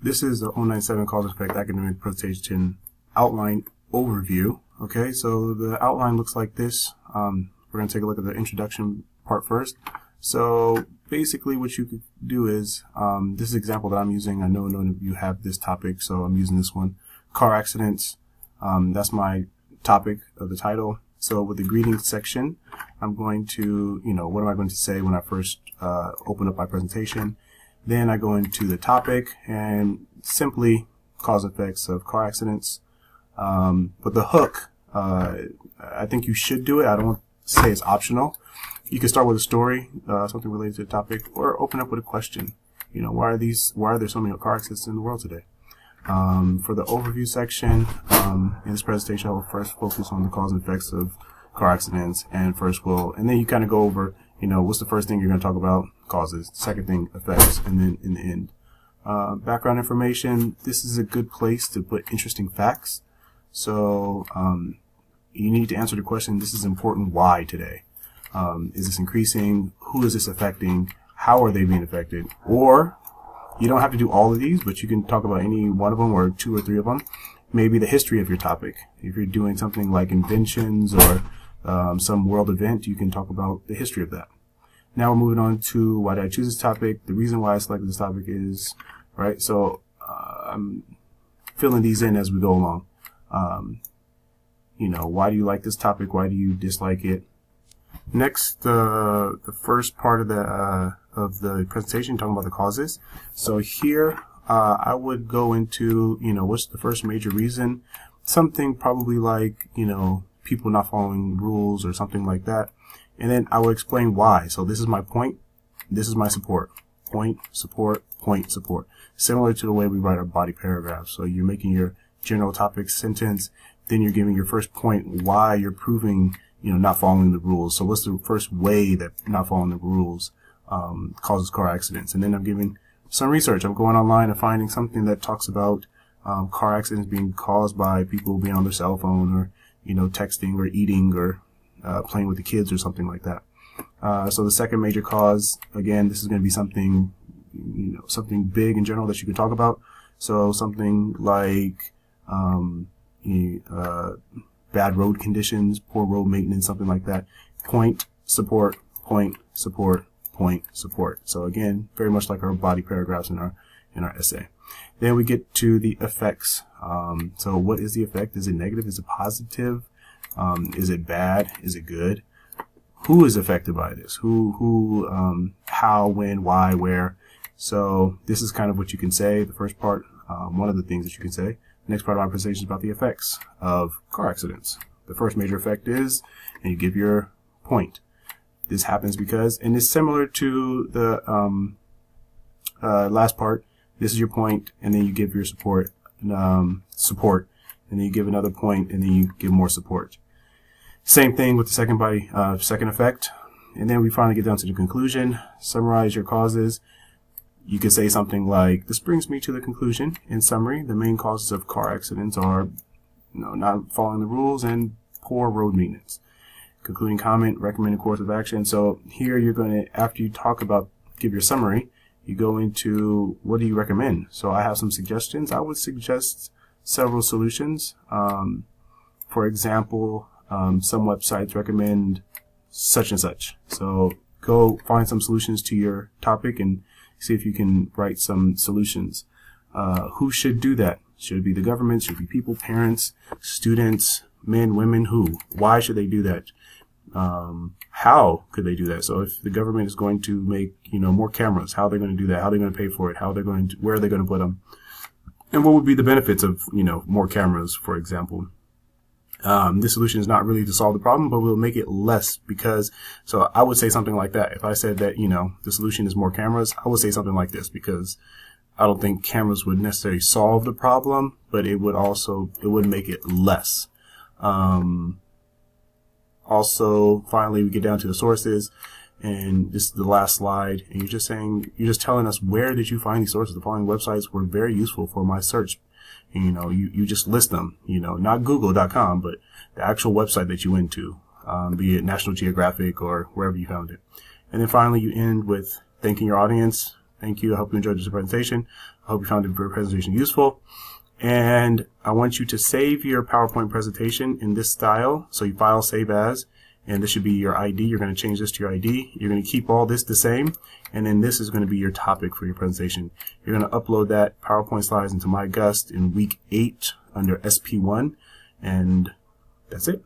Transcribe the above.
This is the 097 Cause and Effect Academic Presentation Outline Overview. Okay, so the outline looks like this. We're going to take a look at the introduction part first. So basically what you could do is, this is an example that I'm using. I know none of you have this topic, so I'm using this one. Car accidents. That's my topic of the title. So with the greetings section, I'm going to, what am I going to say when I first open up my presentation? Then I go into the topic and simply cause and effects of car accidents. But the hook, I think you should do it. I don't want to say it's optional. You can start with a story, something related to the topic, or open up with a question. Why are there so many car accidents in the world today? For the overview section, in this presentation, I will first focus on the cause and effects of car accidents, and then you kind of go over, what's the first thing you're going to talk about? Causes. Second thing, effects, and then in the end, background information. This is a good place to put interesting facts. So you need to answer the question, this is important, why today? Is this increasing? Who is this affecting? How are they being affected? Or you don't have to do all of these, but you can talk about any one of them or two or three of them. Maybe the history of your topic. If you're doing something like inventions or some world event, you can talk about the history of that. Now we're moving on to why did I choose this topic. The reason why I selected this topic is, right, so I'm filling these in as we go along. Why do you like this topic? Why do you dislike it? Next, the first part of the presentation, talking about the causes. So here, I would go into, what's the first major reason? Something probably like, people not following rules or something like that. And then I will explain why. So this is my point. This is my support. Point, support, point, support. Similar to the way we write our body paragraphs. So you're making your general topic sentence, then you're giving your first point why you're proving, not following the rules. So what's the first way that not following the rules causes car accidents? And then I'm giving some research. I'm going online and finding something that talks about car accidents being caused by people being on their cell phone or, texting or eating or playing with the kids or something like that. So the second major cause, again, this is going to be something, something big in general that you can talk about. So something like bad road conditions, poor road maintenance, something like that. Point, support, point, support, point, support. So again, very much like our body paragraphs in our essay. Then we get to the effects. So what is the effect? Is it negative? Is it positive? Is it bad? Is it good? Who is affected by this? Who, how, when, why, where? So this is kind of what you can say. The first part, one of the things that you can say. The next part of my presentation is about the effects of car accidents. The first major effect is, and you give your point. This happens because, and it's similar to the last part. This is your point, and then you give your support, and then you give another point, and then you give more support. Same thing with the second effect. And then we finally get down to the conclusion. Summarize your causes. You could say something like, this brings me to the conclusion. In summary, the main causes of car accidents are, not following the rules and poor road maintenance. Concluding comment, recommended course of action. So here you're going to, after you give your summary, you go into what do you recommend. So I have some suggestions. I would suggest several solutions. For example, some websites recommend such and such. So go find some solutions to your topic and see if you can write some solutions. Who should do that? Should it be the government? Should it be people, parents, students, men, women? Who? Why should they do that? How could they do that? So if the government is going to make, more cameras, how are they going to do that? How are they going to pay for it? Where are they going to put them? And what would be the benefits of, more cameras, for example? This solution is not really to solve the problem, but we'll make it less so I would say something like that. If I said that, the solution is more cameras, I would say something like this because I don't think cameras would necessarily solve the problem, but it would make it less. Also, finally, we get down to the sources, and this is the last slide, and you're just telling us, where did you find these sources? The following websites were very useful for my search. You just list them, not google.com, but the actual website that you went to, be it National Geographic or wherever you found it. And then finally, you end with thanking your audience, Thank you. I hope you enjoyed this presentation. I hope you found the presentation useful. And I want you to save your PowerPoint presentation in this style. So you file, save as, and this should be your ID. You're going to change this to your ID. You're going to keep all this the same, and then this is going to be your topic for your presentation. You're going to upload that PowerPoint slides into MyGust in week 8 under SP1, and that's it.